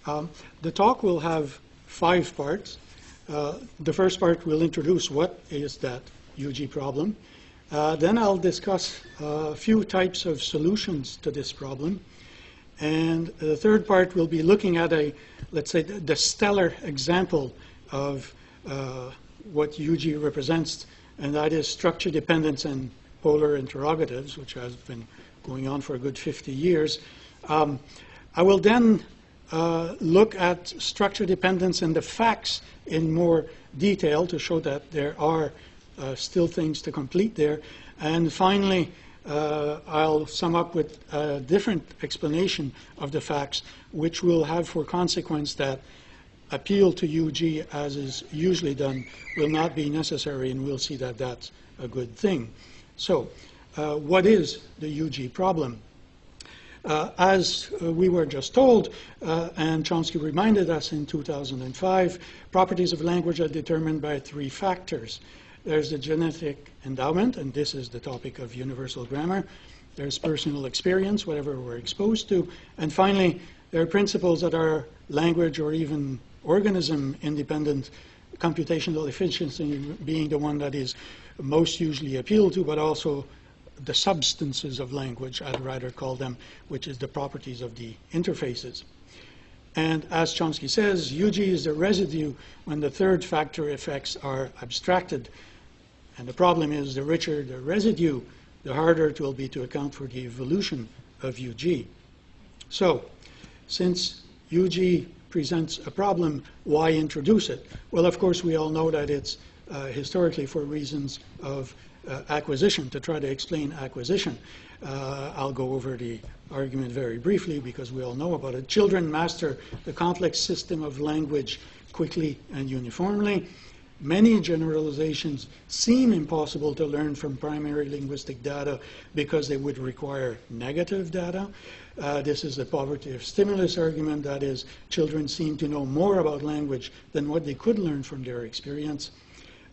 The talk will have 5 parts. The first part will introduce what is that UG problem. Then I'll discuss a few types of solutions to this problem. And the third part will be looking at let's say, the stellar example of what UG represents, and that is structure dependence and polar interrogatives, which has been going on for a good 50 years. I will then look at structure dependence and the facts in more detail to show that there are still things to complete there. And finally, I'll sum up with a different explanation of the facts, which will have for consequence that appeal to UG, as is usually done, will not be necessary, and we'll see that that's a good thing. So, what is the UG problem? As we were just told, and Chomsky reminded us in 2005, properties of language are determined by 3 factors. There's the genetic endowment, and this is the topic of universal grammar. There's personal experience, whatever we're exposed to. And finally, there are principles that are language or even organism independent, computational efficiency being the one that is most usually appealed to, but also the substances of language, I'd rather call them, which is the properties of the interfaces. And as Chomsky says, UG is the residue when the third factor effects are abstracted. And the problem is, the richer the residue, the harder it will be to account for the evolution of UG. So, since UG presents a problem, why introduce it? Well, of course, we all know that it's historically for reasons of acquisition, to try to explain acquisition. I'll go over the argument very briefly because we all know about it. Children master the complex system of language quickly and uniformly. Many generalizations seem impossible to learn from primary linguistic data because they would require negative data. This is the poverty of stimulus argument. That is, children seem to know more about language than what they could learn from their experience.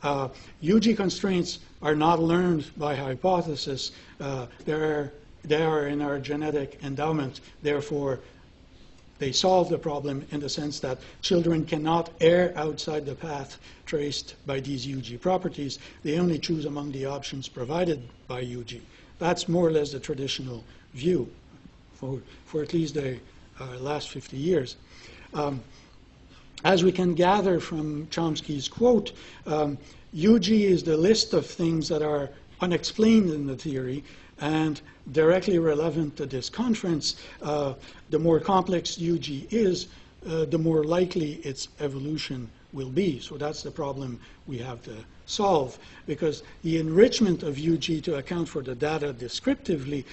UG constraints are not learned by hypothesis. They are in our genetic endowment. Therefore, they solve the problem in the sense that children cannot err outside the path traced by these UG properties. They only choose among the options provided by UG. That's more or less the traditional view for at least the last 50 years. As we can gather from Chomsky's quote, UG is the list of things that are unexplained in the theory and directly relevant to this conference. The more complex UG is, the more likely its evolution will be. So that's the problem we have to solve, because the enrichment of UG to account for the data descriptively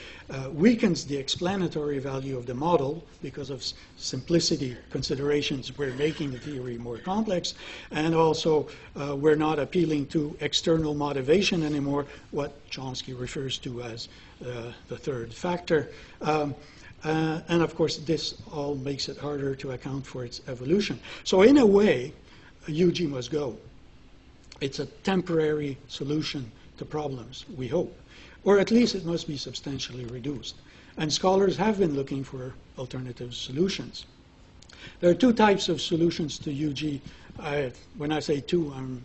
weakens the explanatory value of the model because of simplicity considerations. We're making the theory more complex, and also we're not appealing to external motivation anymore, what Chomsky refers to as the third factor. And of course, this all makes it harder to account for its evolution. So in a way, UG must go. It's a temporary solution to problems, we hope. Or at least it must be substantially reduced. And scholars have been looking for alternative solutions. There are 2 types of solutions to UG. When I say 2, I'm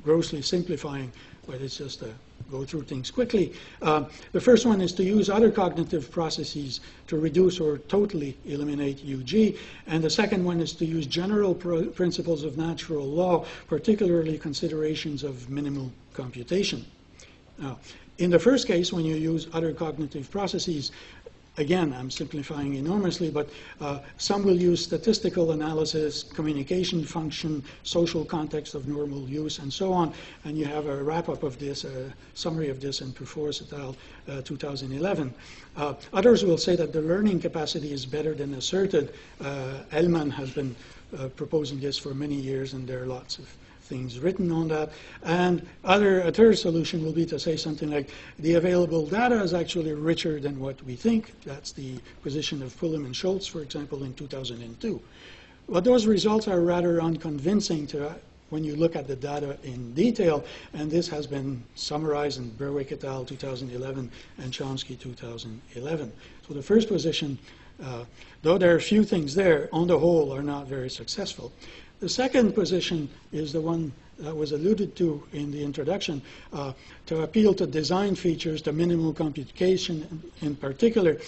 grossly simplifying, but it's just to go through things quickly. The first one is to use other cognitive processes to reduce or totally eliminate UG. And the second one is to use general principles of natural law, particularly considerations of minimal computation. Now, in the first case, when you use other cognitive processes, again, I'm simplifying enormously, but some will use statistical analysis, communication function, social context of normal use, and so on. And you have a wrap-up of this, a summary of this in Perforce et al. 2011. Others will say that the learning capacity is better than asserted. Hellman has been proposing this for many years, and there are lots of things written on that. And a third solution will be to say something like, the available data is actually richer than what we think. That's the position of Pullum and Schultz, for example, in 2002. But those results are rather unconvincing when you look at the data in detail, and this has been summarized in Berwick et al. 2011 and Chomsky 2011. So the first position though there are a few things there, on the whole are not very successful. The second position is the one that was alluded to in the introduction, to appeal to design features, to minimal computation in particular.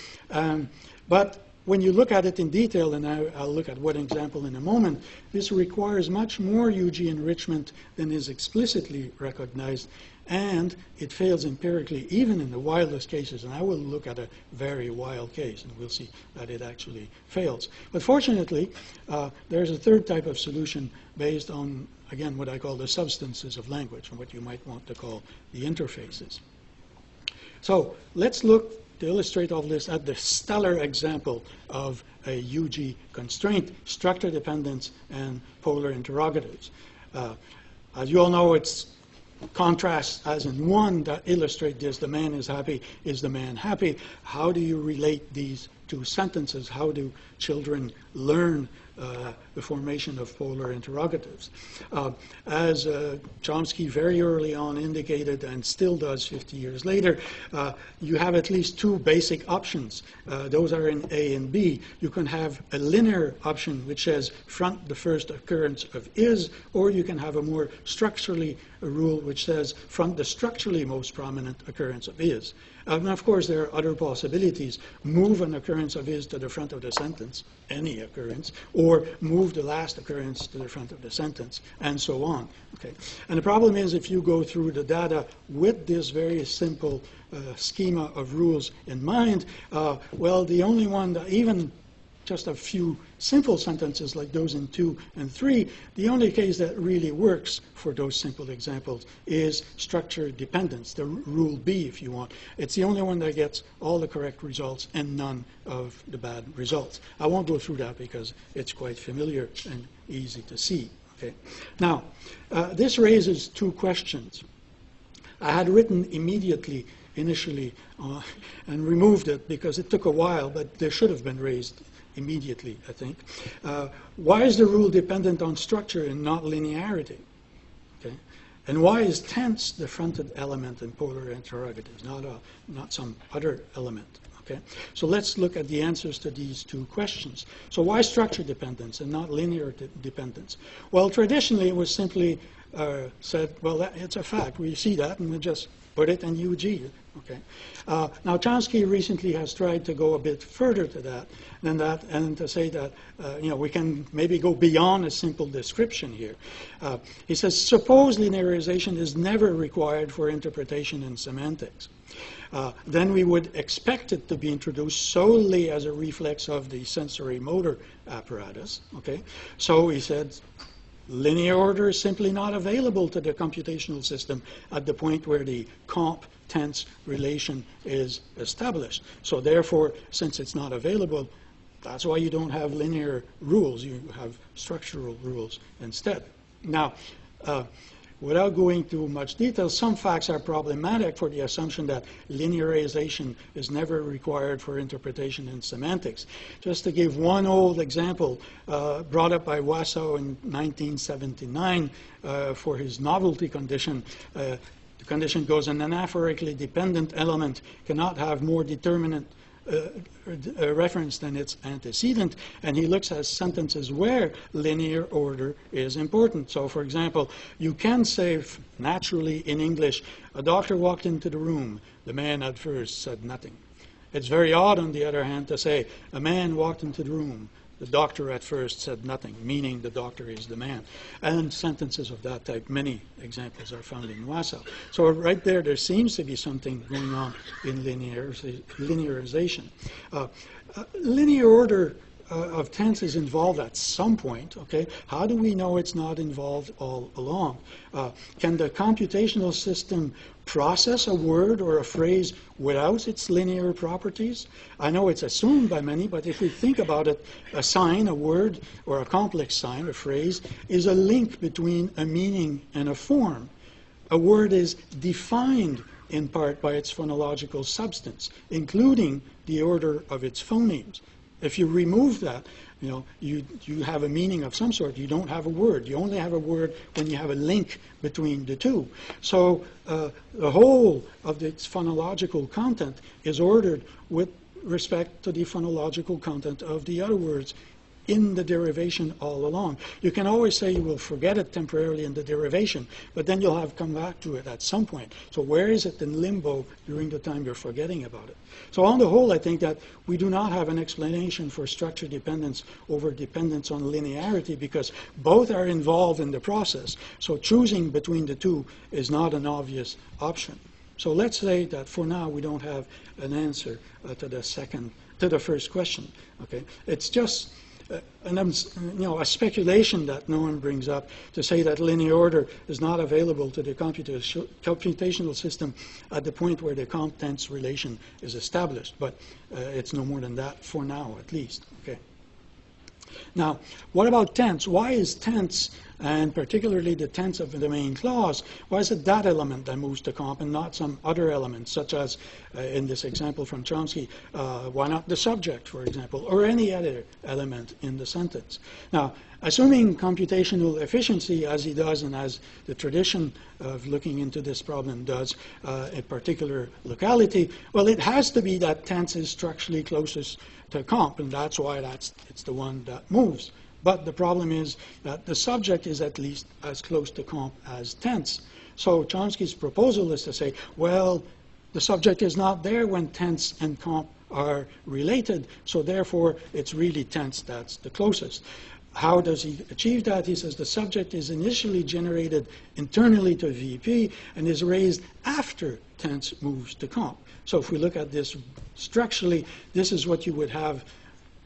But when you look at it in detail, and I'll look at one example in a moment, this requires much more UG enrichment than is explicitly recognized, and it fails empirically even in the wildest cases. And I will look at a very wild case, and we'll see that it actually fails. But fortunately, there's a third type of solution based on, again, what I call the substances of language, and what you might want to call the interfaces. So let's look, to illustrate all this, at the stellar example of a UG constraint, structure dependence and polar interrogatives. As you all know, it's contrasts as in one that illustrate this: the man is happy, is the man happy? How do you relate these two sentences? How do children learn the formation of polar interrogatives? As Chomsky very early on indicated, and still does 50 years later, you have at least two basic options. Those are in A and B. You can have a linear option which says front the first occurrence of is, or you can have a more structurally a rule which says front the structurally most prominent occurrence of is. And of course, there are other possibilities. Move an occurrence of is to the front of the sentence, any occurrence, or move the last occurrence to the front of the sentence, and so on. Okay. And the problem is, if you go through the data with this very simple schema of rules in mind, well, the only one that even just a few simple sentences like those in 2 and 3, the only case that really works for those simple examples is structure dependence, the rule B, if you want. It's the only one that gets all the correct results and none of the bad results. I won't go through that because it's quite familiar and easy to see. Okay. Now, this raises two questions. I had written immediately initially and removed it because it took a while, but they should have been raised immediately, I think. Why is the rule dependent on structure and not linearity? Okay. And why is tense the fronted element in polar interrogatives, not some other element? Okay. So let's look at the answers to these two questions. So why structure dependence and not linear dependence? Well, traditionally it was simply said, well, it's a fact. We see that, and we just put it in UG. Okay. Now, Chomsky recently has tried to go a bit further than that, and to say that we can maybe go beyond a simple description here. He says, suppose linearization is never required for interpretation in semantics. Then we would expect it to be introduced solely as a reflex of the sensory motor apparatus. Okay. So he said, linear order is simply not available to the computational system at the point where the comp-tense relation is established. So therefore, since it's not available, that's why you don't have linear rules. You have structural rules instead. Now, without going into much detail, some facts are problematic for the assumption that linearization is never required for interpretation in semantics. Just to give one old example brought up by Wassow in 1979 for his novelty condition. The condition goes, an anaphorically dependent element cannot have more determinant reference than its antecedent, and he looks at sentences where linear order is important. So, for example, you can say naturally in English, a doctor walked into the room, the man at first said nothing. It's very odd, on the other hand, to say a man walked into the room, the doctor at first said nothing, meaning the doctor is the man. And sentences of that type, many examples are found in Wassow. So right there seems to be something going on in linearization. Linear order of tense is involved at some point. Okay, how do we know it's not involved all along? Can the computational system process a word or a phrase without its linear properties? I know it's assumed by many, but if we think about it, a sign, a word, or a complex sign, a phrase, is a link between a meaning and a form. A word is defined in part by its phonological substance, including the order of its phonemes. If you remove that, you have a meaning of some sort. You don't have a word. You only have a word when you have a link between the two. So the whole of its phonological content is ordered with respect to the phonological content of the other words in the derivation all along. You can always say you will forget it temporarily in the derivation, but then you'll have come back to it at some point. So where is it in limbo during the time you're forgetting about it? So on the whole, I think that we do not have an explanation for structure dependence over dependence on linearity, because both are involved in the process. So choosing between the two is not an obvious option. So let's say that for now we don't have an answer to the first question. Okay, it's just a speculation that no one brings up to say that linear order is not available to the computational system at the point where the comp-tense relation is established. But it's no more than that for now, at least. Okay. Now, what about tense? Why is tense, and particularly the tense of the main clause, why is it that element that moves to comp and not some other element, such as in this example from Chomsky, why not the subject, for example, or any other element in the sentence? Now, assuming computational efficiency, as he does and as the tradition of looking into this problem does, a particular locality, well, it has to be that tense is structurally closest to comp, and that's why it's the one that moves. But the problem is that the subject is at least as close to comp as tense. So Chomsky's proposal is to say, well, the subject is not there when tense and comp are related, so therefore it's really tense that's the closest. How does he achieve that? He says the subject is initially generated internally to VP and is raised after tense moves to comp. So if we look at this structurally, this is what you would have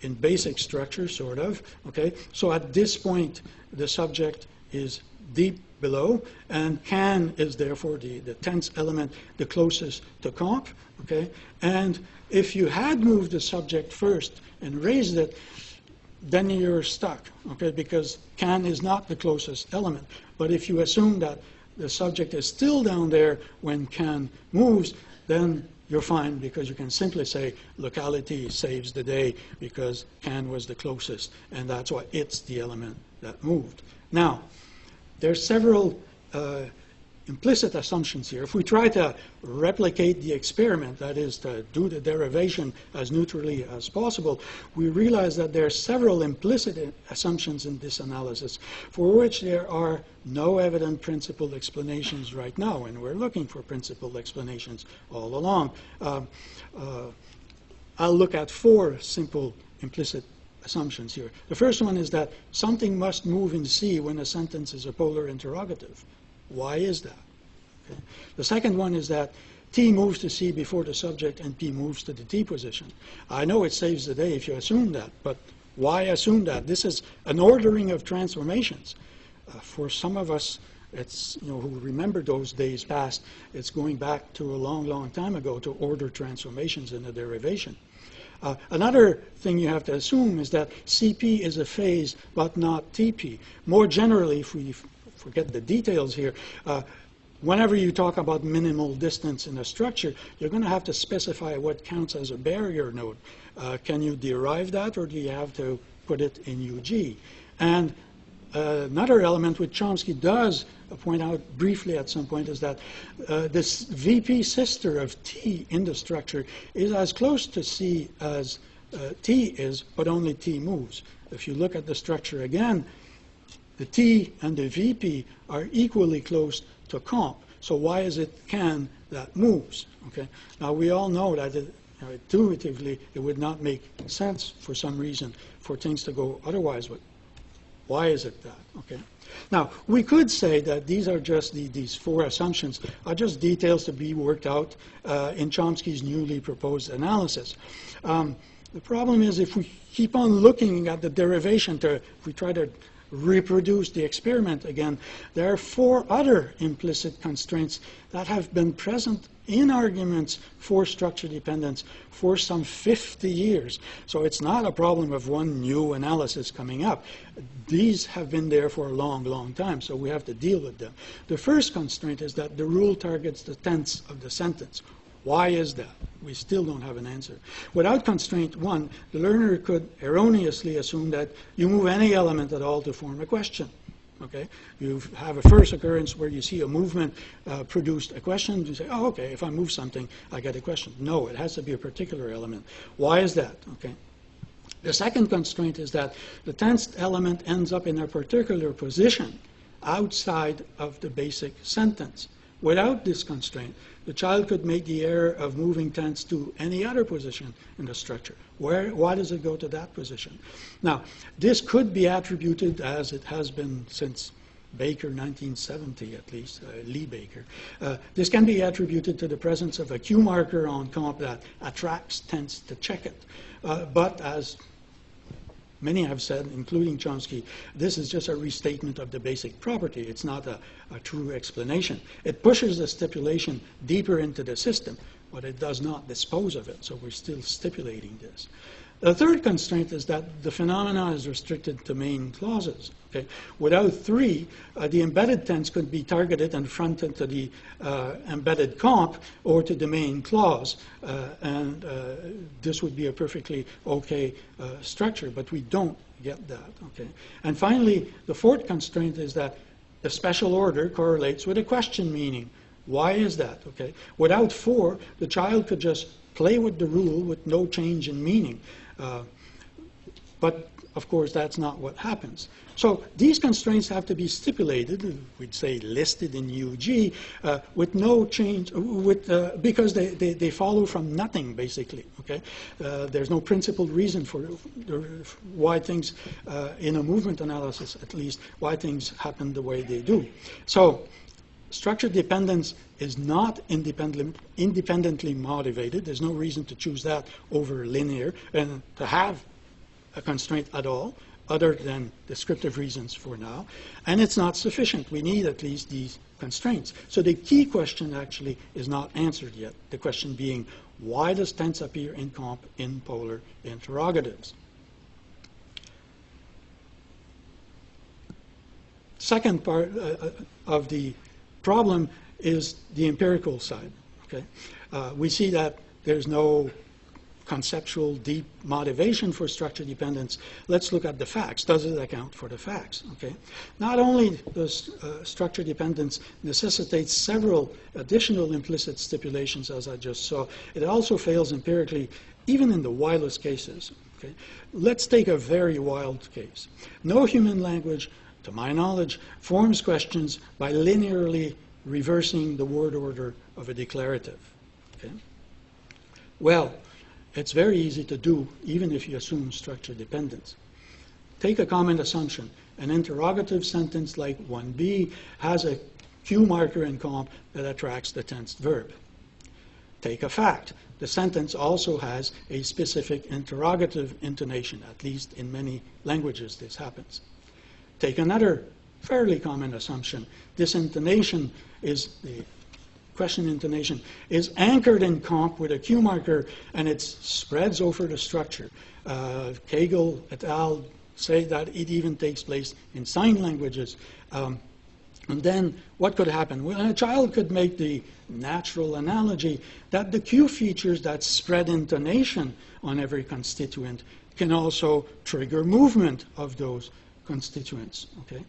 in basic structure, sort of. Okay. So at this point, the subject is deep below, and can is therefore the tense element the closest to comp. Okay. And if you had moved the subject first and raised it, then you're stuck, okay, because can is not the closest element. But if you assume that the subject is still down there when can moves, then you're fine, because you can simply say locality saves the day because can was the closest, and that's why it's the element that moved. Now, there's several implicit assumptions here. If we try to replicate the experiment, that is to do the derivation as neutrally as possible, we realize that there are several implicit assumptions in this analysis for which there are no evident principled explanations right now, and we're looking for principled explanations all along. I'll look at 4 simple implicit assumptions here. The first one is that something must move in C when a sentence is a polar interrogative. Why is that? Okay. The second one is that T moves to C before the subject and P moves to the T position. I know it saves the day if you assume that, but why assume that? This is an ordering of transformations. For some of us, it's, who remember those days past, it's going back to a long, long time ago to order transformations in a derivation. Another thing you have to assume is that CP is a phase, but not TP. More generally, if we forget the details here, whenever you talk about minimal distance in a structure, you're going to have to specify what counts as a barrier node. Can you derive that, or do you have to put it in UG? And another element which Chomsky does point out briefly at some point is that this VP sister of T in the structure is as close to C as T is, but only T moves. If you look at the structure again, the T and the VP are equally close to comp. So why is it can that moves? Okay. Now we all know that intuitively it would not make sense for some reason for things to go otherwise. But why is it that? Okay. Now we could say that these are just these 4 assumptions are just details to be worked out in Chomsky's newly proposed analysis. The problem is if we keep on looking at the derivation, if we try to reproduce the experiment again, there are 4 other implicit constraints that have been present in arguments for structure dependence for some 50 years. So it's not a problem of one new analysis coming up. These have been there for a long, long time, so we have to deal with them. The first constraint is that the rule targets the tense of the sentence. Why is that? We still don't have an answer. Without constraint 1, the learner could erroneously assume that you move any element at all to form a question. Okay, you have a first occurrence where you see a movement produced a question. You say, oh, okay, if I move something, I get a question. No, it has to be a particular element. Why is that? Okay. The second constraint is that the tensed element ends up in a particular position outside of the basic sentence. Without this constraint, the child could make the error of moving tense to any other position in the structure. Why does it go to that position? Now, this could be attributed, as it has been since Baker, 1970 at least, Lee Baker. This can be attributed to the presence of a cue marker on comp that attracts tense to check it. But as many have said, including Chomsky, this is just a restatement of the basic property. It's not a true explanation. It pushes the stipulation deeper into the system, but it does not dispose of it, so we're still stipulating this. The third constraint is that the phenomena is restricted to main clauses. Okay? Without three, the embedded tense could be targeted and fronted to the embedded comp or to the main clause, and this would be a perfectly okay structure, but we don't get that. Okay? And finally, the fourth constraint is that the special order correlates with a question meaning. Why is that? Okay? Without four, the child could just play with the rule with no change in meaning. But of course, that's not what happens. So these constraints have to be stipulated, we'd say listed in UG, with no change, because they follow from nothing, basically. Okay, there's no principled reason for why things, in a movement analysis at least, why things happen the way they do. So structure dependence is not independently motivated. There's no reason to choose that over linear and to have a constraint at all, other than descriptive reasons for now. And it's not sufficient. We need at least these constraints. So the key question actually is not answered yet. The question being, why does tense appear in comp in polar interrogatives? Second part of the problem is the empirical side. Okay? We see that there's no conceptual deep motivation for structure dependence. Let's look at the facts. Does it account for the facts? Okay. Not only does structure dependence necessitates several additional implicit stipulations, as I just saw, it also fails empirically, even in the wildest cases. Okay. Let's take a very wild case. No human language, to my knowledge, forms questions by linearly reversing the word order of a declarative. Okay. Well, it's very easy to do, even if you assume structure dependence. Take a common assumption. An interrogative sentence like 1b has a cue marker in comp that attracts the tensed verb. Take a fact. The sentence also has a specific interrogative intonation. At least in many languages this happens. Take another fairly common assumption. This intonation is the question intonation is anchored in comp with a cue marker, and it spreads over the structure. Kegel et al. Say that it even takes place in sign languages. And then what could happen? Well, a child could make the natural analogy that the cue features that spread intonation on every constituent can also trigger movement of those constituents. Okay?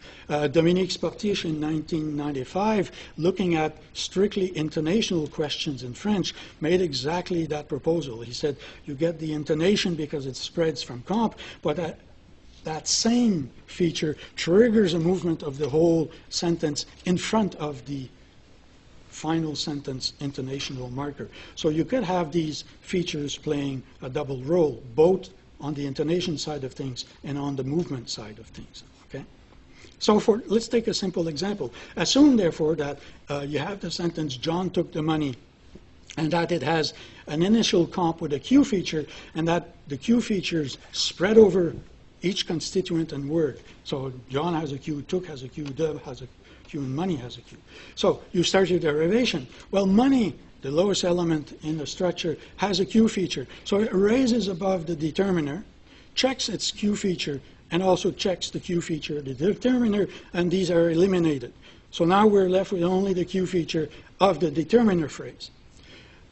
Dominique Sportiche in 1995, looking at strictly intonational questions in French, made exactly that proposal. He said, you get the intonation because it spreads from comp, but that same feature triggers a movement of the whole sentence in front of the final sentence intonational marker. So you could have these features playing a double role, both on the intonation side of things and on the movement side of things. Okay? So let's take a simple example. Assume, therefore, that you have the sentence, John took the money, and that it has an initial comp with a cue feature, and that the cue features spread over each constituent and word. So John has a cue, took has a cue, Deb has a cue, and money has a cue. So you start your derivation. Well, money, the lowest element in the structure, has a cue feature. So it raises above the determiner, checks its cue feature, and also checks the cue feature, the determiner, and these are eliminated. So now we're left with only the cue feature of the determiner phrase.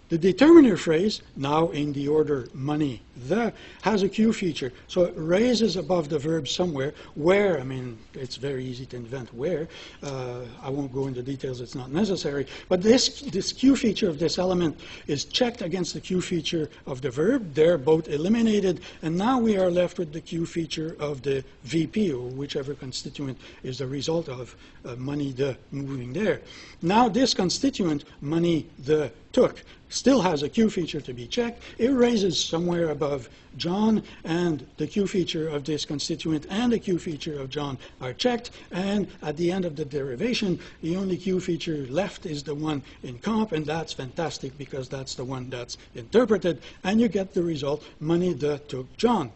The determiner phrase, now in the order money, the, has a Q feature. So it raises above the verb somewhere. Where, I mean, it's very easy to invent where. I won't go into details, it's not necessary. But this Q feature of this element is checked against the Q feature of the verb. They're both eliminated. And now we are left with the Q feature of the VP, or whichever constituent is the result of money, the, moving there. Now this constituent, money, the, took, still has a Q feature to be checked. It raises somewhere above John, and the Q feature of this constituent and the Q feature of John are checked. And at the end of the derivation, the only Q feature left is the one in comp, and that's fantastic because that's the one that's interpreted. And you get the result, money, the, took, John,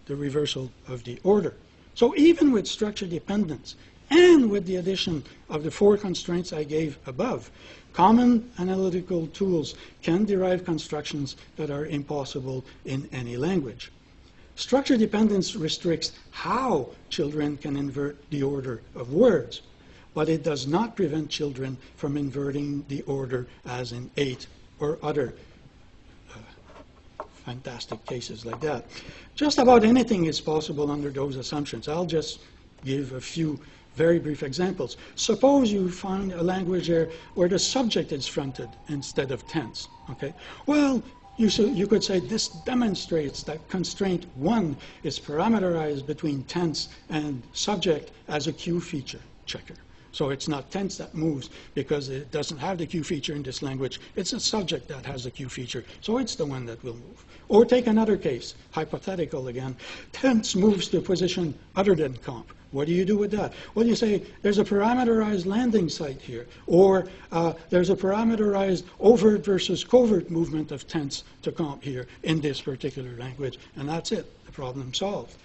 the reversal of the order. So even with structure dependence and with the addition of the 4 constraints I gave above, common analytical tools can derive constructions that are impossible in any language. Structure dependence restricts how children can invert the order of words, but it does not prevent children from inverting the order as in 8 or other fantastic cases like that. Just about anything is possible under those assumptions. I'll just give a few very brief examples. Suppose you find a language there where the subject is fronted instead of tense. Okay? Well, you could say this demonstrates that constraint 1 is parameterized between tense and subject as a Q feature checker. So it's not tense that moves because it doesn't have the Q feature in this language. It's a subject that has the Q feature. So it's the one that will move. Or take another case, hypothetical again. Tense moves to a position other than comp. What do you do with that? Well, you say there's a parameterized landing site here, or there's a parameterized overt versus covert movement of tense to comp here in this particular language, and that's it, the problem solved.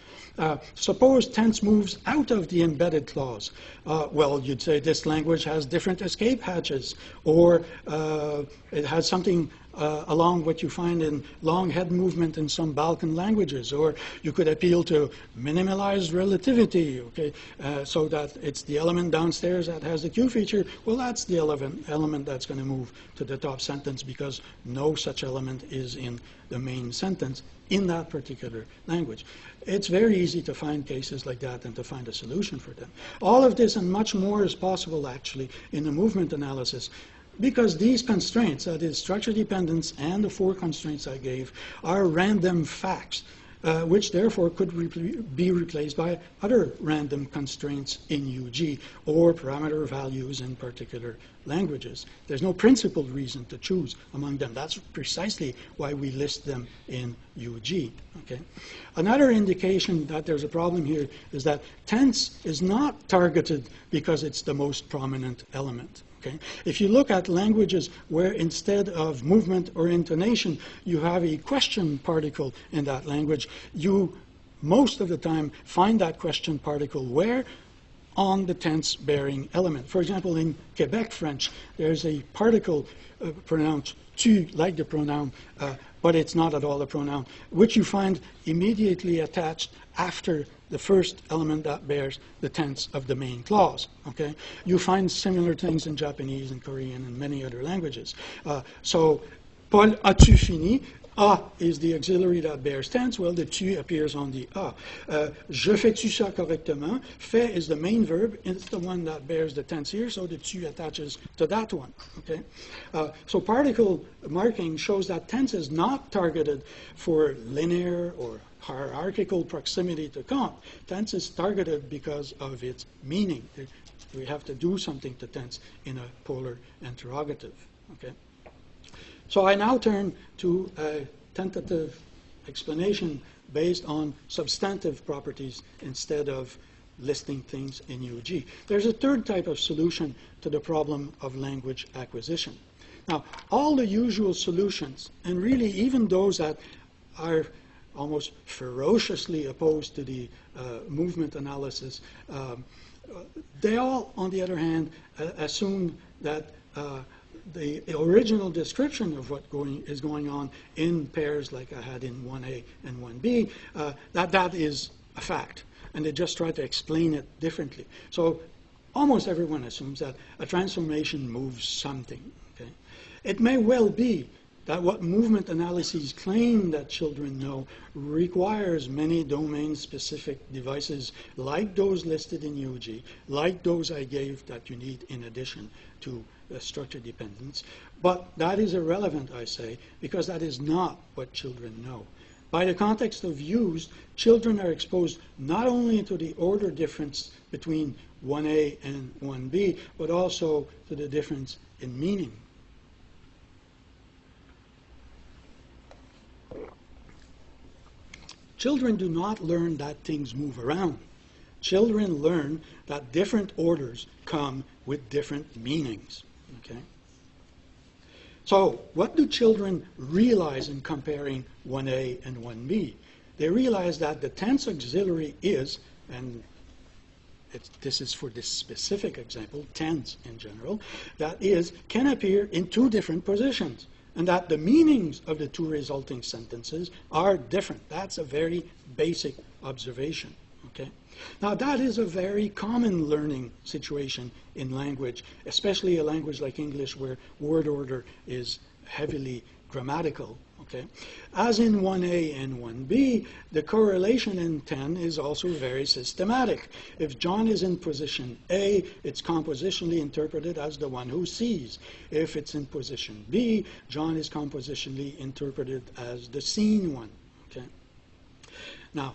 Suppose tense moves out of the embedded clause. Well, you'd say this language has different escape hatches, or it has something along what you find in long head movement in some Balkan languages, or you could appeal to minimalized relativity, okay, so that it's the element downstairs that has the Q feature. Well, that's the element that's going to move to the top sentence because no such element is in the main sentence in that particular language. It's very easy to find cases like that and to find a solution for them. All of this and much more is possible, actually, in the movement analysis, because these constraints, that is structure dependence and the 4 constraints I gave, are random facts, which therefore could be replaced by other random constraints in UG or parameter values in particular languages. There's no principled reason to choose among them. That's precisely why we list them in UG. Okay? Another indication that there's a problem here is that tense is not targeted because it's the most prominent element. Okay? If you look at languages where instead of movement or intonation, you have a question particle in that language, you most of the time find that question particle where? On the tense-bearing element. For example, in Quebec French, there's a particle pronounced tu, like the pronoun, but it's not at all a pronoun, which you find immediately attached after the first element that bears the tense of the main clause. Okay? You find similar things in Japanese and Korean and many other languages. So, Paul, as-tu fini? A is the auxiliary that bears tense. Well, the tu appears on the A. Je fais-tu ça correctement? Fait is the main verb. It's the one that bears the tense here, so the tu attaches to that one. Okay? So particle marking shows that tense is not targeted for linear or hierarchical proximity to comp. Tense is targeted because of its meaning. We have to do something to tense in a polar interrogative. Okay? So I now turn to a tentative explanation based on substantive properties instead of listing things in UG. There's a third type of solution to the problem of language acquisition. Now, all the usual solutions, and really even those that are almost ferociously opposed to the movement analysis, they all, on the other hand, assume that the original description of what is going on in pairs like I had in 1A and 1B, that is a fact. And they just try to explain it differently. So almost everyone assumes that a transformation moves something. Okay? It may well be that what movement analyses claim that children know requires many domain-specific devices like those listed in UG, like those I gave that you need in addition to structure dependence. But that is irrelevant, I say, because that is not what children know. By the context of use, children are exposed not only to the order difference between 1A and 1B, but also to the difference in meaning. Children do not learn that things move around. Children learn that different orders come with different meanings. Okay? So what do children realize in comparing 1A and 1B? They realize that the tense auxiliary is, and this is for this specific example, tense in general, that is, can appear in two different positions, and that the meanings of the two resulting sentences are different. That's a very basic observation. Okay? Now, that is a very common learning situation in language, especially a language like English where word order is heavily grammatical. Okay? As in 1A and 1B, the correlation in 10 is also very systematic. If John is in position A, it's compositionally interpreted as the one who sees. If it's in position B, John is compositionally interpreted as the seen one. Okay? Now,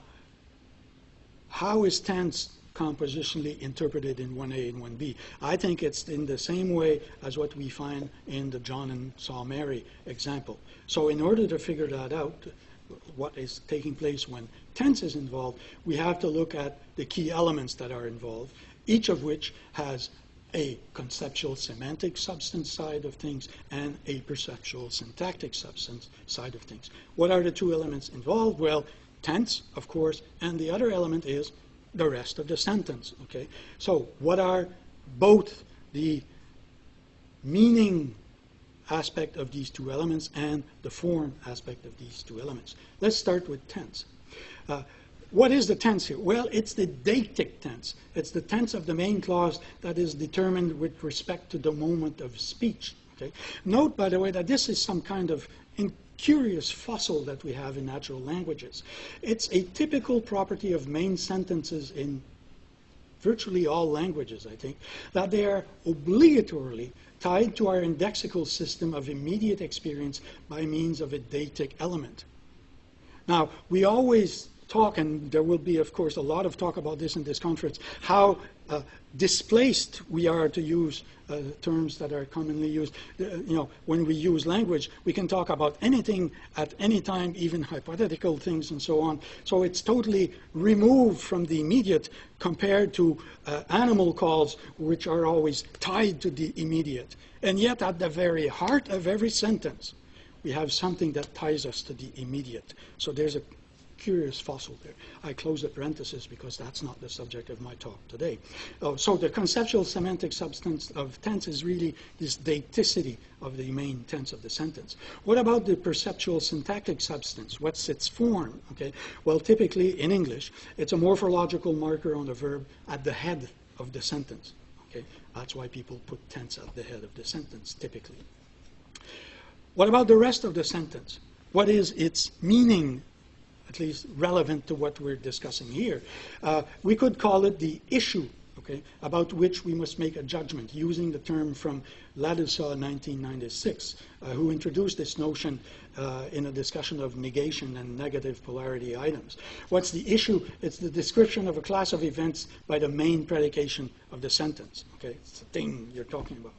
how is tense compositionally interpreted in 1A and 1B? I think it's in the same way as what we find in the John and saw Mary example. So in order to figure that out, what is taking place when tense is involved, we have to look at the key elements that are involved, each of which has a conceptual semantic substance side of things and a perceptual syntactic substance side of things. What are the two elements involved? Well, tense, of course, and the other element is the rest of the sentence. Okay? So what are both the meaning aspect of these two elements and the form aspect of these two elements? Let's start with tense. What is the tense here? Well, it's the deictic tense. It's the tense of the main clause that is determined with respect to the moment of speech. Okay? Note, by the way, that this is some kind of curious fossil that we have in natural languages. It's a typical property of main sentences in virtually all languages, I think, that they are obligatorily tied to our indexical system of immediate experience by means of a deictic element. Now, we always talk, and there will be, of course, a lot of talk about this in this conference, how displaced we are to use terms that are commonly used. When we use language, we can talk about anything at any time, even hypothetical things and so on. So it's totally removed from the immediate compared to animal calls, which are always tied to the immediate. And yet, at the very heart of every sentence, we have something that ties us to the immediate. So there's a curious fossil there. I close the parenthesis because that's not the subject of my talk today. So the conceptual semantic substance of tense is really this deicticity of the main tense of the sentence. What about the perceptual syntactic substance? What's its form? Okay. Well, typically in English, it's a morphological marker on the verb at the head of the sentence. Okay. That's why people put tense at the head of the sentence, typically. What about the rest of the sentence? What is its meaning, at least relevant to what we're discussing here? We could call it the issue, okay, about which we must make a judgment, using the term from Ladouceur 1996, who introduced this notion in a discussion of negation and negative polarity items. What's the issue? It's the description of a class of events by the main predication of the sentence. Okay, it's the thing you're talking about.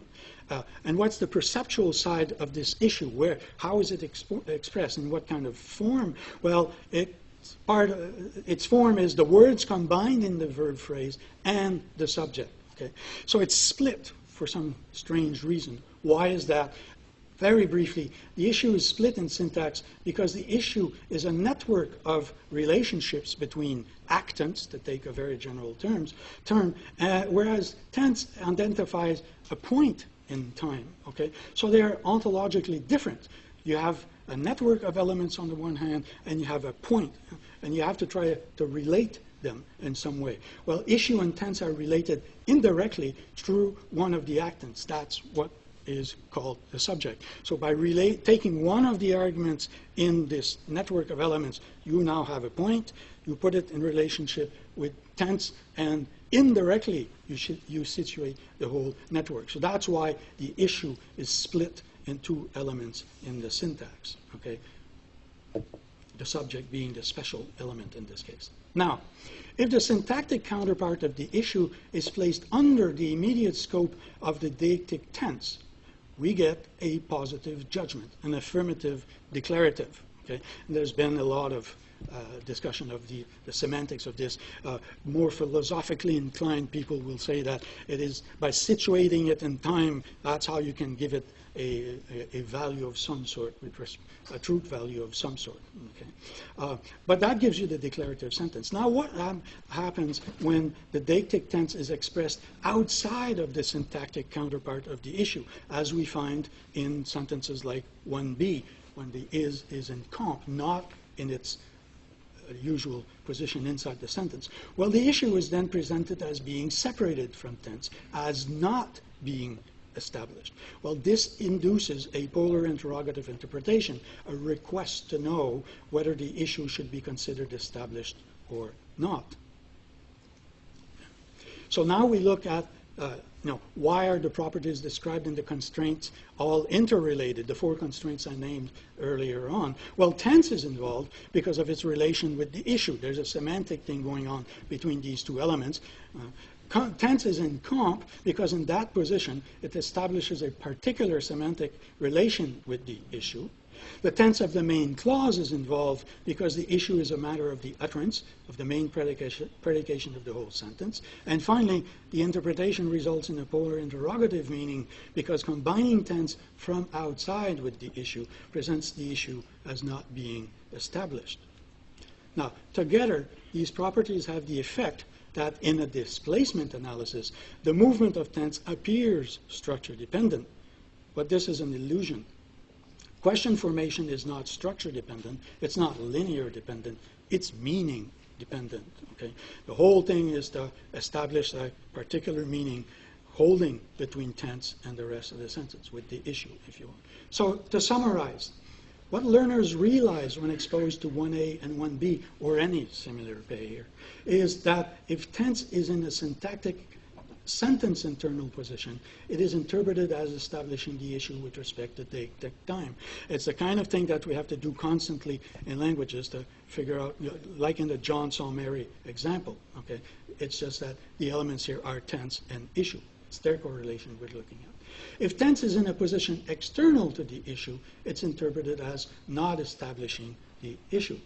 And what's the perceptual side of this issue? How is it expressed? In what kind of form? Well, its form is the words combined in the verb phrase and the subject. Okay? So it's split for some strange reason. Why is that? Very briefly, the issue is split in syntax because the issue is a network of relationships between actants, to take a very general term, whereas tense identifies a point in time. Okay? So they are ontologically different. You have a network of elements on the one hand, and you have a point, and you have to try to relate them in some way. Well, issue and tense are related indirectly through one of the actants. That's what is called the subject. So by taking one of the arguments in this network of elements, you now have a point. You put it in relationship with tense, and indirectly you situate the whole network. So that's why the issue is split in two elements in the syntax. Okay, the subject being the special element in this case. Now, if the syntactic counterpart of the issue is placed under the immediate scope of the deictic tense, we get a positive judgment, an affirmative declarative. Okay? And there's been a lot of discussion of the semantics of this. More philosophically inclined people will say that it is by situating it in time, that's how you can give it a value of some sort, a truth value of some sort. Okay? But that gives you the declarative sentence. Now what happens when the deictic tense is expressed outside of the syntactic counterpart of the issue, as we find in sentences like 1b, when the is in comp, not in its usual position inside the sentence? Well, the issue is then presented as being separated from tense, as not being established. Well, this induces a polar interrogative interpretation, a request to know whether the issue should be considered established or not. So now we look at why are the properties described in the constraints all interrelated, the four constraints I named earlier on? Well, tense is involved because of its relation with the issue. There's a semantic thing going on between these two elements. Tense is in comp because in that position it establishes a particular semantic relation with the issue. The tense of the main clause is involved because the issue is a matter of the utterance of the main predication of the whole sentence. And finally, the interpretation results in a polar interrogative meaning because combining tense from outside with the issue presents the issue as not being established. Now, together, these properties have the effect that in a displacement analysis, the movement of tense appears structure dependent, but this is an illusion. Question formation is not structure dependent, it's not linear dependent, it's meaning dependent. Okay? The whole thing is to establish a particular meaning holding between tense and the rest of the sentence, with the issue, if you want. So to summarize, what learners realize when exposed to 1a and 1b, or any similar pair, is that if tense is in a syntactic sentence internal position, it is interpreted as establishing the issue with respect to deictic time. It's the kind of thing that we have to do constantly in languages to figure out, like in the John saw Mary example. Okay, it's just that the elements here are tense and issue. It's their correlation we're looking at. If tense is in a position external to the issue, it's interpreted as not establishing the issue.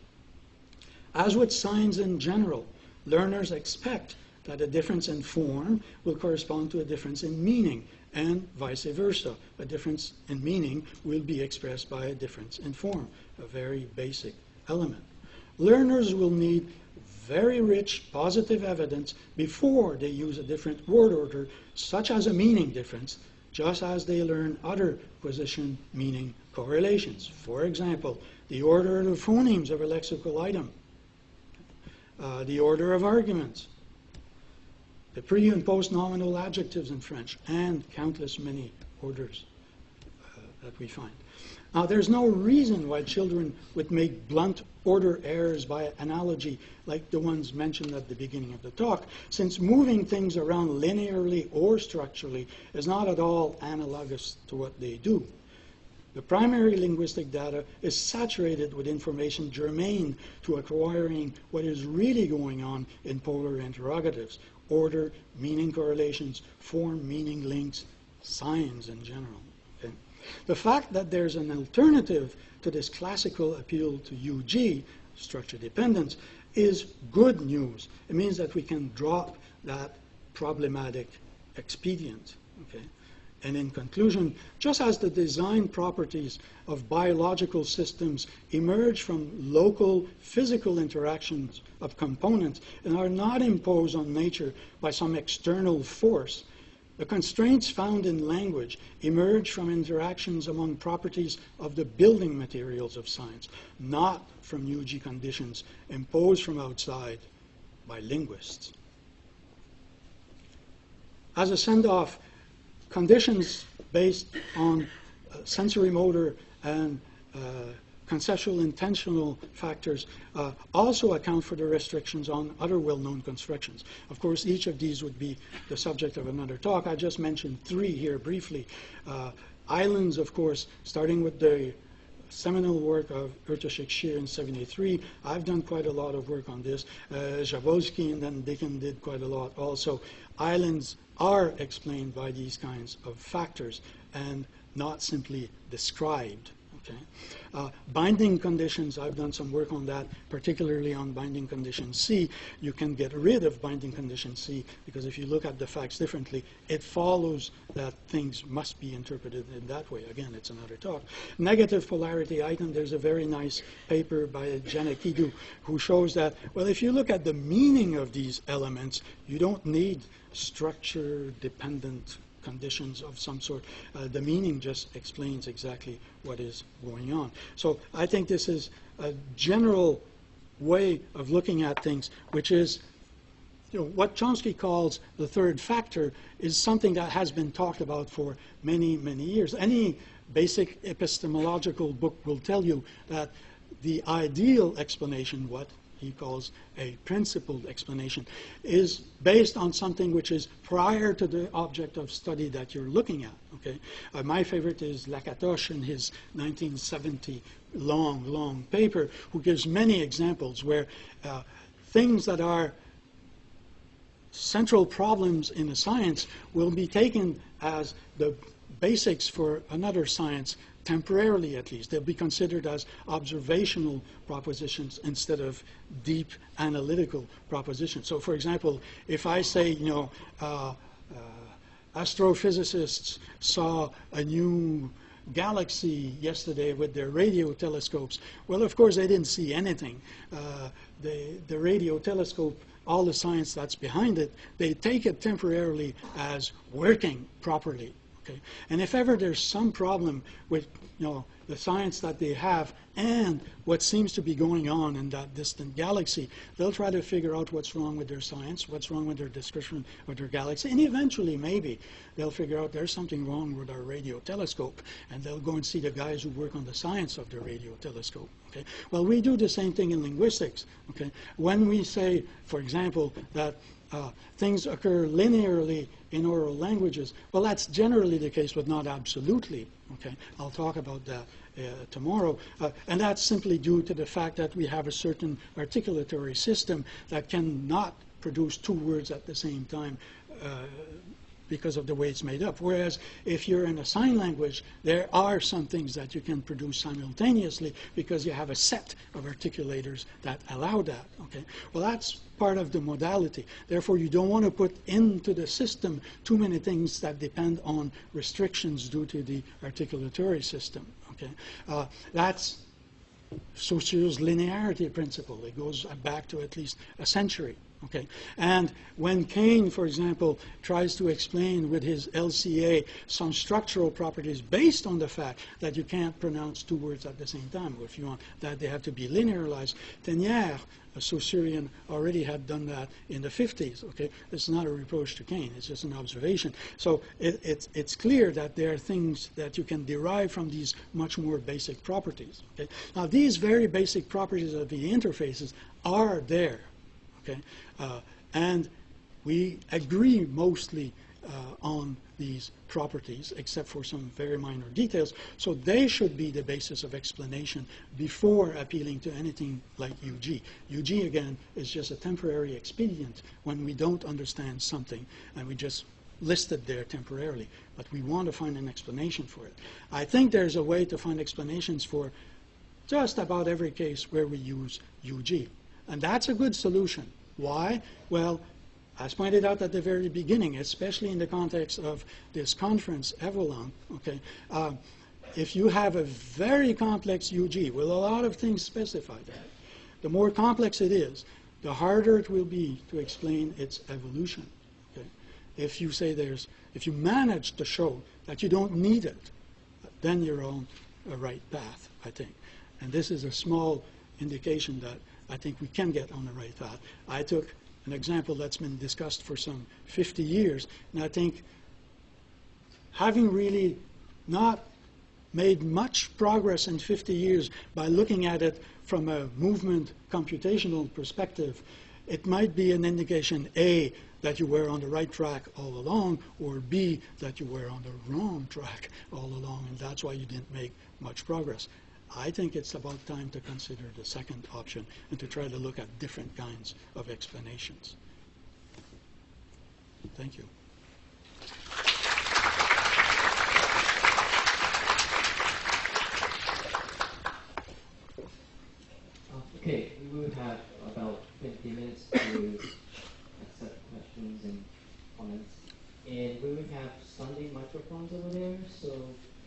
As with signs in general, learners expect that a difference in form will correspond to a difference in meaning, and vice versa. A difference in meaning will be expressed by a difference in form, a very basic element. Learners will need very rich positive evidence before they use a different word order, such as a meaning difference, just as they learn other position-meaning correlations. For example, the order of the phonemes of a lexical item, the order of arguments, the pre- and post-nominal adjectives in French, and countless many orders that we find. Now, there's no reason why children would make blunt order errors by analogy like the ones mentioned at the beginning of the talk, since moving things around linearly or structurally is not at all analogous to what they do. The primary linguistic data is saturated with information germane to acquiring what is really going on in polar interrogatives: order, meaning correlations, form, meaning links, signs in general. Okay? The fact that there's an alternative to this classical appeal to UG, structure dependence, is good news. It means that we can drop that problematic expedient. Okay? And in conclusion, just as the design properties of biological systems emerge from local physical interactions of components and are not imposed on nature by some external force, the constraints found in language emerge from interactions among properties of the building materials of science, not from UG conditions imposed from outside by linguists. As a send-off, conditions based on sensory motor and conceptual intentional factors also account for the restrictions on other well-known constructions. Of course, each of these would be the subject of another talk. I just mentioned three here briefly. Islands, of course, starting with the seminal work of Urtashik-Shir in '73. I've done quite a lot of work on this. Jabolsky and then Dicken did quite a lot also. Islands are explained by these kinds of factors and not simply described. Okay. Binding conditions, I've done some work on that, particularly on binding condition C. You can get rid of binding condition C because if you look at the facts differently, it follows that things must be interpreted in that way. Again, it's another talk. Negative polarity item, there's a very nice paper by Janet Kidu who shows that, well, if you look at the meaning of these elements, you don't need structure-dependent conditions of some sort. The meaning just explains exactly what is going on. So I think this is a general way of looking at things, which is, what Chomsky calls the third factor is something that has been talked about for many, many years. Any basic epistemological book will tell you that the ideal explanation, what he calls a principled explanation, is based on something which is prior to the object of study that you're looking at. Okay, my favorite is Lakatos in his 1970 long paper, who gives many examples where things that are central problems in a science will be taken as the basics for another science, temporarily at least. They'll be considered as observational propositions instead of deep analytical propositions. So for example, if I say, astrophysicists saw a new galaxy yesterday with their radio telescopes, well, of course, they didn't see anything. The radio telescope, all the science that's behind it, they take it temporarily as working properly. Okay. And if ever there's some problem with the science that they have and what seems to be going on in that distant galaxy, they'll try to figure out what's wrong with their science, what's wrong with their description of their galaxy, and eventually maybe they'll figure out there's something wrong with our radio telescope, and they'll go and see the guys who work on the science of the radio telescope. Okay. Well, we do the same thing in linguistics. Okay. When we say, for example, that things occur linearly in oral languages, well, that's generally the case, but not absolutely. Okay, I'll talk about that tomorrow. And that's simply due to the fact that we have a certain articulatory system that cannot produce two words at the same time because of the way it's made up. Whereas if you're in a sign language, there are some things that you can produce simultaneously because you have a set of articulators that allow that. Okay? Well, that's part of the modality. Therefore, you don't want to put into the system too many things that depend on restrictions due to the articulatory system. Okay? That's Saussure's linearity principle. It goes back to at least a century. Okay, and when Kane, for example, tries to explain with his LCA some structural properties based on the fact that you can't pronounce two words at the same time, or if you want that they have to be linearized, Tenière, a Saussurian, already had done that in the 50s. Okay, it's not a reproach to Kane; it's just an observation. So it's clear that there are things that you can derive from these much more basic properties. Okay, now these very basic properties of the interfaces are there. Okay? And we agree mostly on these properties, except for some very minor details. So they should be the basis of explanation before appealing to anything like UG. UG, again, is just a temporary expedient when we don't understand something, and we just list it there temporarily. But we want to find an explanation for it. I think there's a way to find explanations for just about every case where we use UG. And that's a good solution. Why? Well, as pointed out at the very beginning, especially in the context of this conference, Evolon, okay, if you have a very complex UG with a lot of things specified there, the more complex it is, the harder it will be to explain its evolution. Okay? If you say if you manage to show that you don't need it, then you're on a right path, I think. And this is a small indication that I think we can get on the right path. I took an example that's been discussed for some 50 years, and I think having really not made much progress in 50 years by looking at it from a movement computational perspective, it might be an indication, A, that you were on the right track all along, or B, that you were on the wrong track all along, and that's why you didn't make much progress. I think it's about time to consider the second option and to try to look at different kinds of explanations. Thank you. Okay, we will have about 20 minutes to accept questions and comments. And we will have standing microphones over there, so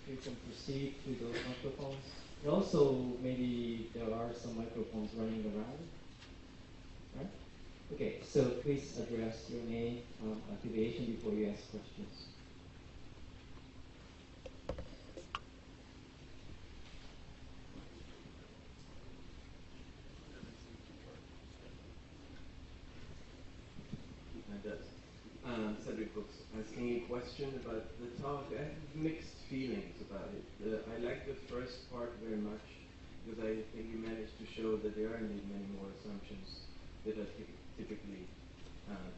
you can proceed to those microphones. And also, maybe there are some microphones running around. Right? Okay, so please address your name, affiliation before you ask questions. Cedric was asking a question about the talk. I have mixed feelings about it. I like the first part very much because I think you managed to show that there are indeed many more assumptions that are typically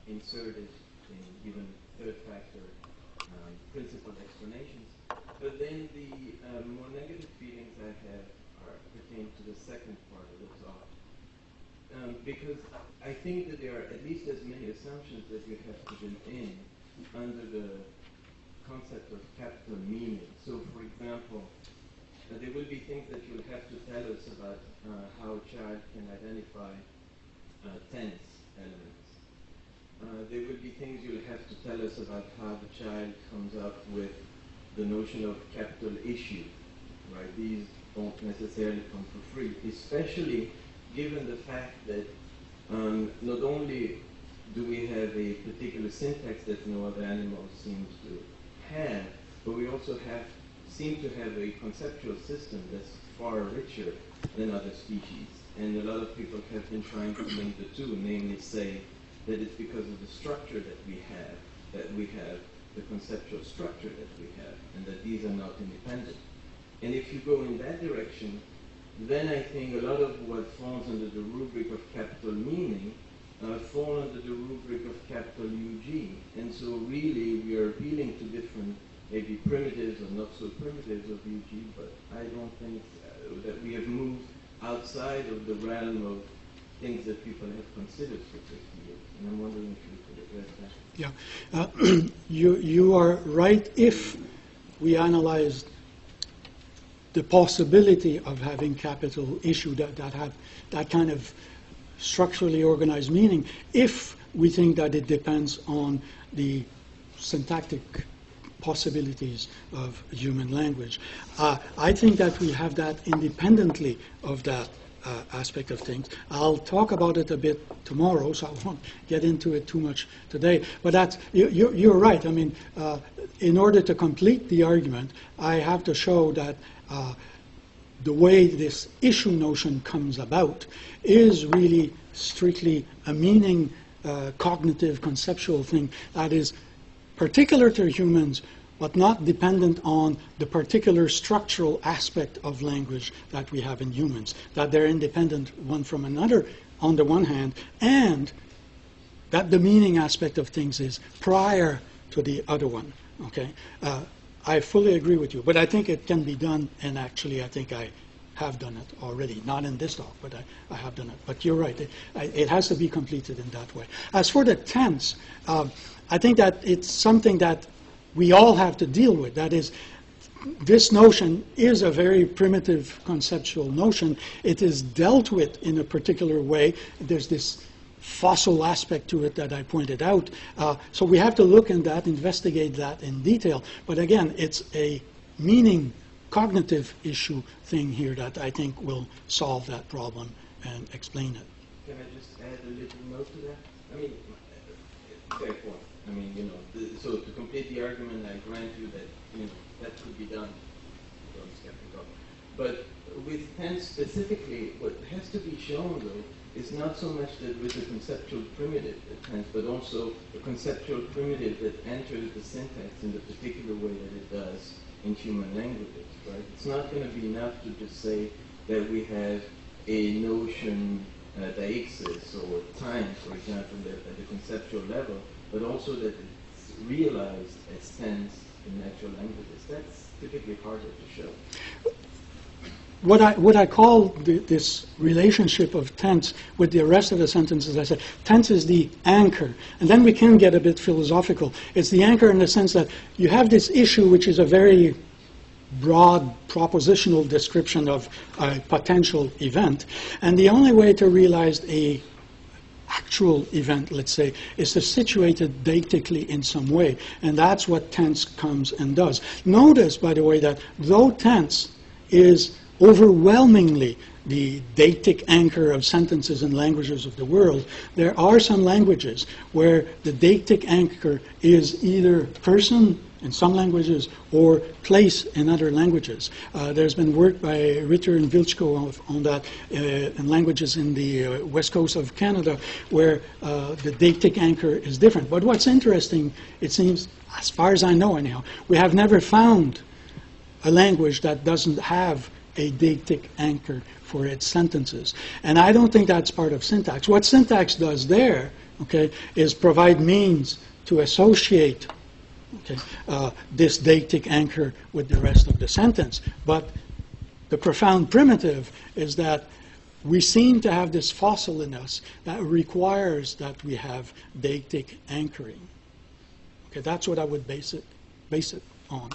inserted in even third factor principal explanations. But then the more negative feelings I have pertain to the second part of the talk. Because I think that there are at least as many assumptions that you have to build in under the concept of capital meaning. So, for example, there will be things that you'll have to tell us about how a child can identify tense elements. There will be things you'll have to tell us about how the child comes up with the notion of capital issue, right? These don't necessarily come for free, especially given the fact that not only do we have a particular syntax that no other animal seems to have, but we also seem to have a conceptual system that's far richer than other species. And a lot of people have been trying to link the two, namely say that it's because of the structure that we have the conceptual structure that we have, and that these are not independent. And if you go in that direction, then I think a lot of what falls under the rubric of capital meaning fall under the rubric of capital UG. And so really we are appealing to different, maybe primitives or not so primitives of UG, but I don't think that we have moved outside of the realm of things that people have considered for 50 years. And I'm wondering if you could address that. Yeah, you are right if we analyzed the possibility of having capital issue that have that kind of structurally organized meaning, if we think that it depends on the syntactic possibilities of human language. I think that we have that independently of that aspect of things. I'll talk about it a bit tomorrow, so I won't get into it too much today. But that's, you're right. I mean, in order to complete the argument, I have to show that the way this issue notion comes about is really strictly a meaning, cognitive, conceptual thing that is particular to humans, but not dependent on the particular structural aspect of language that we have in humans, that they're independent one from another on the one hand, and that the meaning aspect of things is prior to the other one. Okay? I fully agree with you, but I think it can be done, and actually I think I have done it already. Not in this talk, but I have done it. But you're right, it has to be completed in that way. As for the tense, I think that it's something that we all have to deal with. That is, this notion is a very primitive conceptual notion. It is dealt with in a particular way. There's this fossil aspect to it that I pointed out. So we have to look in that, investigate that in detail. But again, it's a meaning cognitive issue thing here that I think will solve that problem and explain it. Can I just add a little note to that? I mean, fair point. I mean, you know, so to complete the argument, I grant you that, you know, that could be done. Don't skeptical. But with tense specifically, what has to be shown, though, is not so much that with the conceptual primitive tense, but also the conceptual primitive that enters the syntax in the particular way that it does in human languages, right? It's not going to be enough to just say that we have a notion deixis or time, for example, at the conceptual level, but also that it's realized as tense in natural languages. That's typically harder to show. What I call this relationship of tense with the rest of the sentences, I said, tense is the anchor. And then we can get a bit philosophical. It's the anchor in the sense that you have this issue, which is a very broad propositional description of a potential event. And the only way to realize a actual event, let's say, is to situate it deictically in some way. And that's what tense comes and does. Notice, by the way, that though tense is overwhelmingly the deictic anchor of sentences in languages of the world, there are some languages where the deictic anchor is either person in some languages or place in other languages. There's been work by Ritter and Vilchko on that in languages in the west coast of Canada where the deictic anchor is different. But what's interesting, it seems, as far as I know anyhow, we have never found a language that doesn't have a deictic anchor for its sentences. And I don't think that's part of syntax. What syntax does there, okay, is provide means to associate this deictic anchor with the rest of the sentence. But the profound primitive is that we seem to have this fossil in us that requires that we have deictic anchoring. Okay, that's what I would base it on.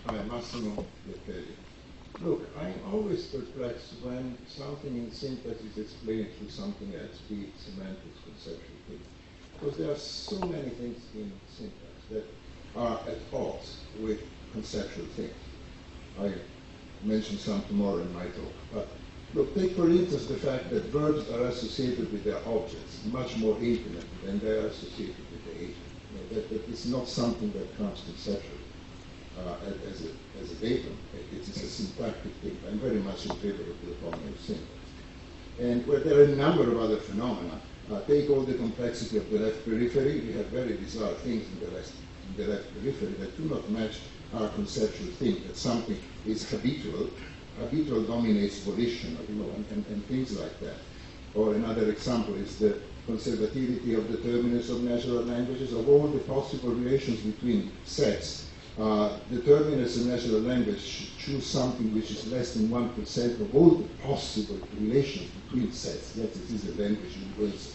Hi, Massimo. Look, I'm always perplexed when something in syntax is explained through something else, be it semantics, conceptual things. Because there are so many things in syntax that are at odds with conceptual things. I mention some tomorrow in my talk. But look, take for instance the fact that verbs are associated with their objects much more intimately than they are associated with the agent. You know, that is not something that comes conceptually. As a datum, it is a syntactic thing. I'm very much in favor of the autonomy of syntax. And where there are a number of other phenomena, take all the complexity of the left periphery. We have very bizarre things in the left periphery that do not match our conceptual thing, that something is habitual. Habitual dominates volition, you know, and things like that. Or another example is the conservativity of the terminus of natural languages, of all the possible relations between sets. The terminus in natural language should choose something which is less than 1% of all the possible relations between sets. Yes, it is a language universal.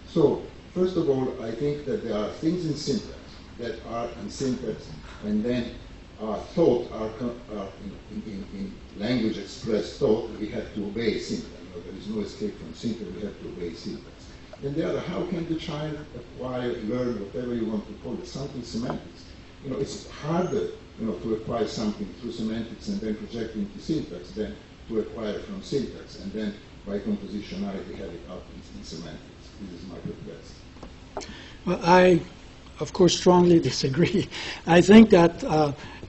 So, first of all, I think that there are things in syntax that are in syntax and then are thought, in language expressed thought, we have to obey syntax. You know, there is no escape from syntax, we have to obey syntax. Then the other, how can the child acquire, learn, whatever you want to call it, something semantics? You know, it's harder, you know, to acquire something through semantics and then project into syntax than to acquire from syntax and then by compositionality have it out in semantics. This is my perplexity. Well, I, of course, strongly disagree. I think that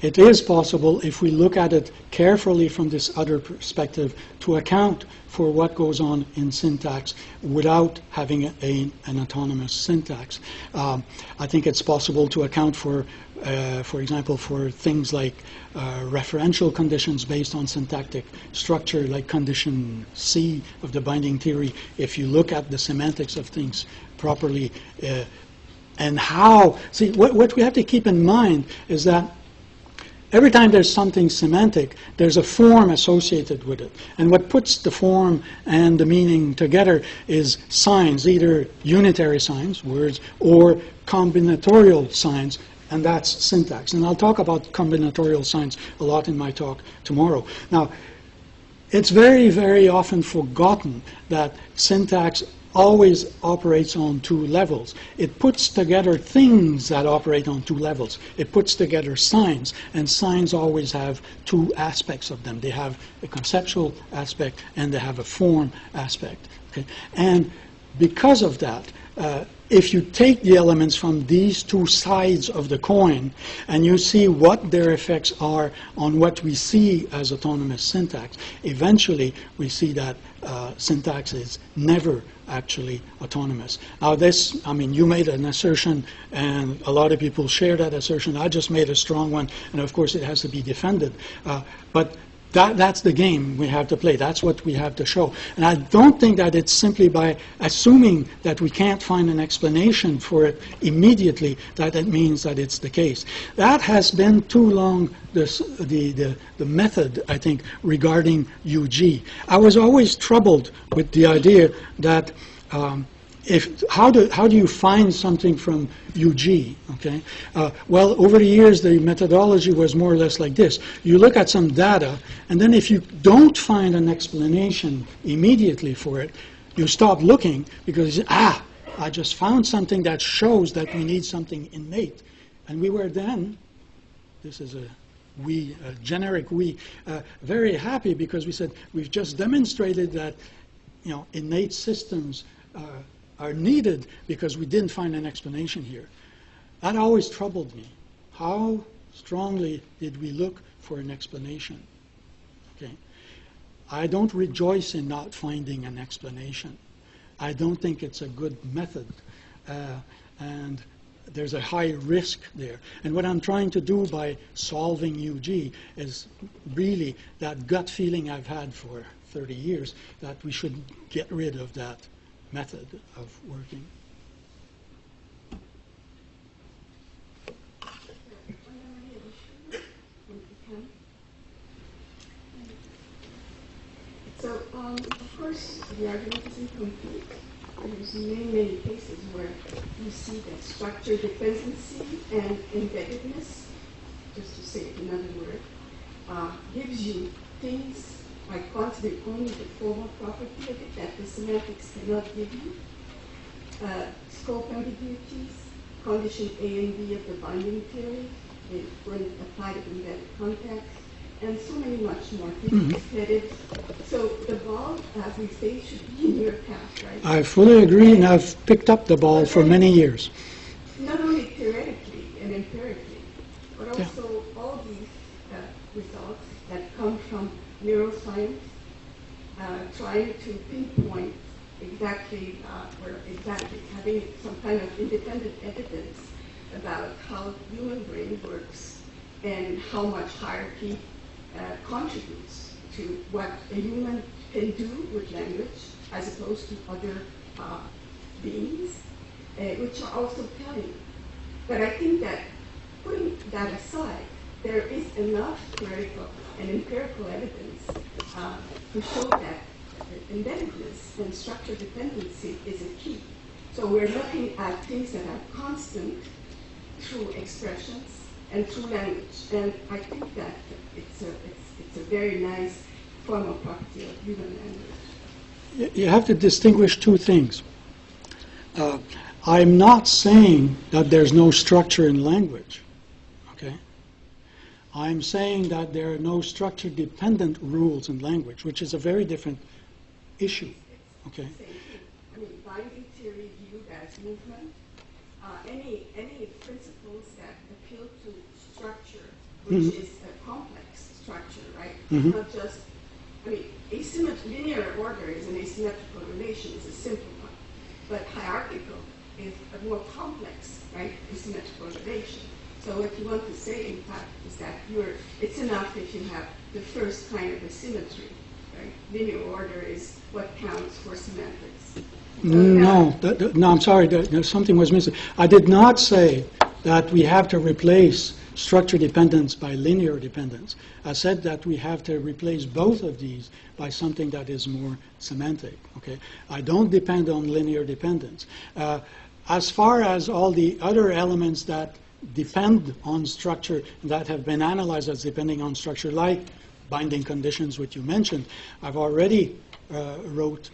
it is possible, if we look at it carefully from this other perspective, to account for what goes on in syntax without having an autonomous syntax. I think it's possible to account for example, for things like referential conditions based on syntactic structure, like condition C of the binding theory, if you look at the semantics of things properly. And how, see, what we have to keep in mind is that every time there's something semantic, there's a form associated with it. And what puts the form and the meaning together is signs, either unitary signs, words, or combinatorial signs, and that's syntax. And I'll talk about combinatorial signs a lot in my talk tomorrow. Now, it's very, very often forgotten that syntax always operates on two levels. It puts together things that operate on two levels. It puts together signs, and signs always have two aspects of them. They have a conceptual aspect and they have a form aspect. Okay? And because of that, if you take the elements from these two sides of the coin and you see what their effects are on what we see as autonomous syntax, eventually we see that syntax is never actually autonomous. Now this, I mean, you made an assertion and a lot of people share that assertion. I just made a strong one, and of course it has to be defended. But that's the game we have to play. That's what we have to show. And I don't think that it's simply by assuming that we can't find an explanation for it immediately that it means that it's the case. That has been too long the method, I think, regarding UG. I was always troubled with the idea that how do you find something from UG? Okay. Well, over the years, the methodology was more or less like this: you look at some data, and then if you don't find an explanation immediately for it, you stop looking because I just found something that shows that we need something innate, and we were then. This is a generic we, very happy because we said we've just demonstrated that, innate systems are needed because we didn't find an explanation here. That always troubled me. How strongly did we look for an explanation? Okay. I don't rejoice in not finding an explanation. I don't think it's a good method. And there's a high risk there. And what I'm trying to do by solving UG is really that gut feeling I've had for 30 years that we should get rid of that method of working. So, of course, the argument is incomplete. There's many cases where you see that structure dependency and embeddedness, just to say it in another word, gives you things like consider only the formal property of it that the semantics cannot give you, scope ambiguities, condition A and B of the binding theory when applied in embedded context, and so many much more things. So the ball, as we say, should be in your path, right? I fully agree, and I've picked up the ball for many years. Not only theoretically and empirically, but also all these results that come from neuroscience, trying to pinpoint exactly, having some kind of independent evidence about how human brain works and how much hierarchy contributes to what a human can do with language as opposed to other beings, which are also telling. But I think that putting that aside, there is enough theoretical and empirical evidence to show that embeddedness and structure dependency is a key. So we're looking at things that are constant through expressions and through language. And I think that it's a very nice formal property of human language. You have to distinguish two things. I'm not saying that there's no structure in language. Okay? I'm saying that there are no structure-dependent rules in language, which is a very different issue. Okay? I mean, binding theory viewed as movement, any principles that appeal to structure, which is a complex structure, right? Not just, I mean, linear order is an asymmetrical relation, it's a simple one. But hierarchical is a more complex, right, asymmetrical relation. So what you want to say, in fact, is that it's enough if you have the first kind of asymmetry, right? Linear order is what counts for semantics. So No, I'm sorry, something was missing. I did not say that we have to replace structure dependence by linear dependence. I said that we have to replace both of these by something that is more semantic. Okay? I don't depend on linear dependence. As far as all the other elements that depend on structure that have been analyzed as depending on structure, like binding conditions, which you mentioned, I've already wrote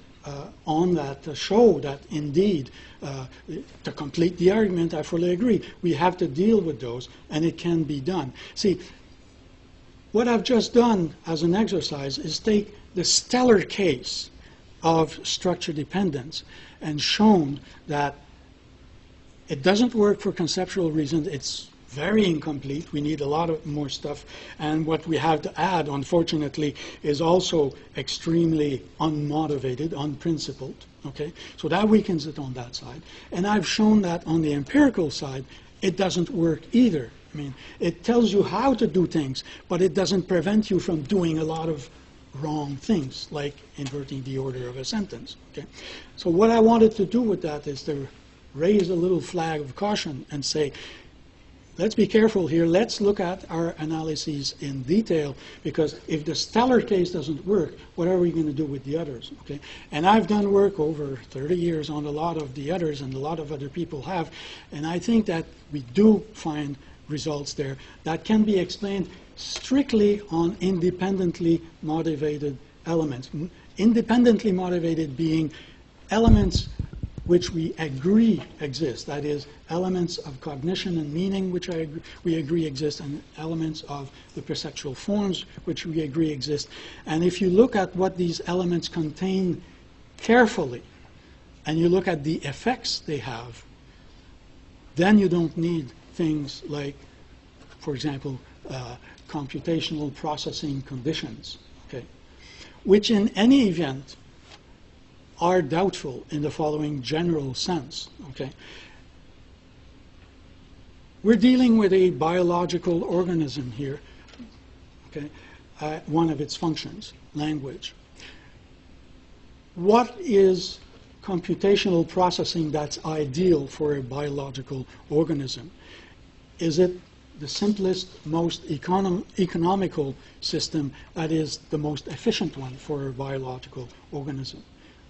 on that to show that indeed, to complete the argument, I fully agree. We have to deal with those, and it can be done. See, what I've just done as an exercise is take the stellar case of structure dependence and shown that It doesn't work for conceptual reasons. It's very incomplete. We need a lot of more stuff. And what we have to add, unfortunately, is also extremely unmotivated, unprincipled. Okay? So that weakens it on that side. And I've shown that on the empirical side, it doesn't work either. I mean, it tells you how to do things, but it doesn't prevent you from doing a lot of wrong things, like inverting the order of a sentence. Okay? So what I wanted to do with that is to raise a little flag of caution and say, let's be careful here. Let's look at our analyses in detail, because if the stellar case doesn't work, what are we going to do with the others? Okay? And I've done work over 30 years on a lot of the others, and a lot of other people have, and I think that we do find results there that can be explained strictly on independently motivated elements. Independently motivated being elements which we agree exist. That is, elements of cognition and meaning which we agree exist, and elements of the perceptual forms which we agree exist. And if you look at what these elements contain carefully, and you look at the effects they have, then you don't need things like, for example, computational processing conditions, okay, which in any event are doubtful in the following general sense. Okay? We're dealing with a biological organism here, okay? One of its functions, language. What is computational processing that's ideal for a biological organism? Is it the simplest, most economical system that is the most efficient one for a biological organism?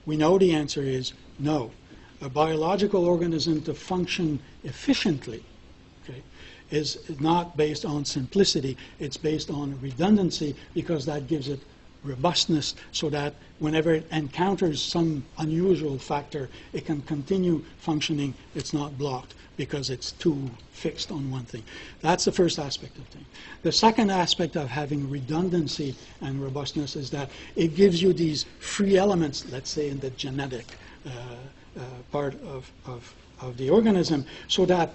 We know the answer is no. A biological organism to function efficiently, okay, is not based on simplicity. It's based on redundancy, because that gives it robustness, so that whenever it encounters some unusual factor, it can continue functioning. It's not blocked because it's too fixed on one thing. That's the first aspect of things. The second aspect of having redundancy and robustness is that it gives you these free elements, let's say in the genetic part of the organism, so that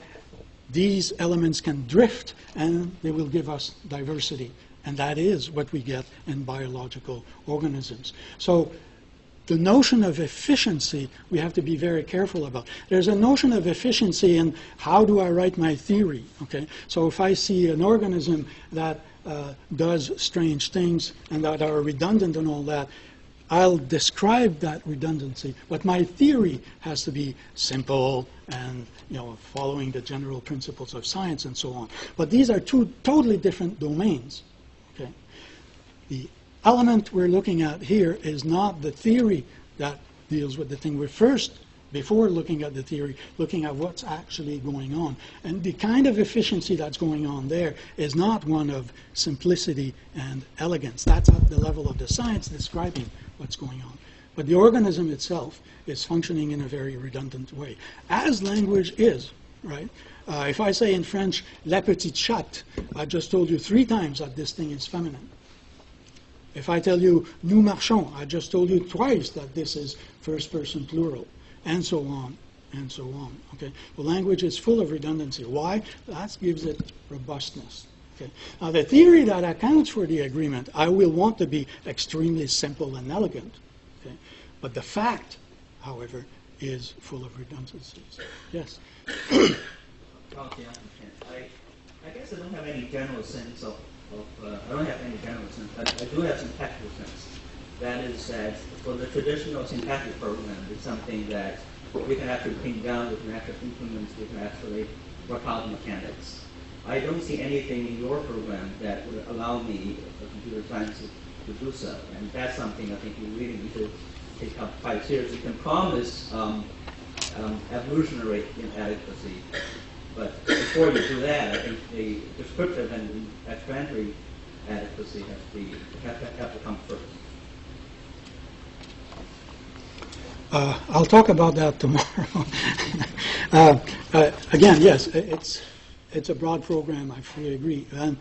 these elements can drift and they will give us diversity. And that is what we get in biological organisms. So the notion of efficiency, we have to be very careful about. There's a notion of efficiency in how do I write my theory, okay? So if I see an organism that does strange things and that are redundant and all that, I'll describe that redundancy, but my theory has to be simple and, you know, following the general principles of science and so on. But these are two totally different domains, okay? The element we're looking at here is not the theory that deals with the thing. We're first, before looking at the theory, looking at what's actually going on. And the kind of efficiency that's going on there is not one of simplicity and elegance. That's at the level of the science describing what's going on. But the organism itself is functioning in a very redundant way, as language is, right? If I say in French, la petite chatte, I just told you 3 times that this thing is feminine. If I tell you nous marchons, I just told you twice that this is first person plural, and so on, and so on. Okay? The language is full of redundancy. Why? That gives it robustness. Okay? Now, the theory that accounts for the agreement, I will want to be extremely simple and elegant. Okay? But the fact, however, is full of redundancies. Yes? I guess I don't have any general sense of I don't have any general sense, but I do have some technical sense. That is that for the traditional syntactic program, it's something that we can actually pin down with natural implements, we can actually work out mechanics. I don't see anything in your program that would allow me, for computer science, to do so. And that's something I think you really need to take up quite seriously. You can promise evolutionary inadequacy, but before you do that, I think the descriptive and explanatory adequacy have to come first. I'll talk about that tomorrow. Again, yes, it's a broad program. I fully agree. And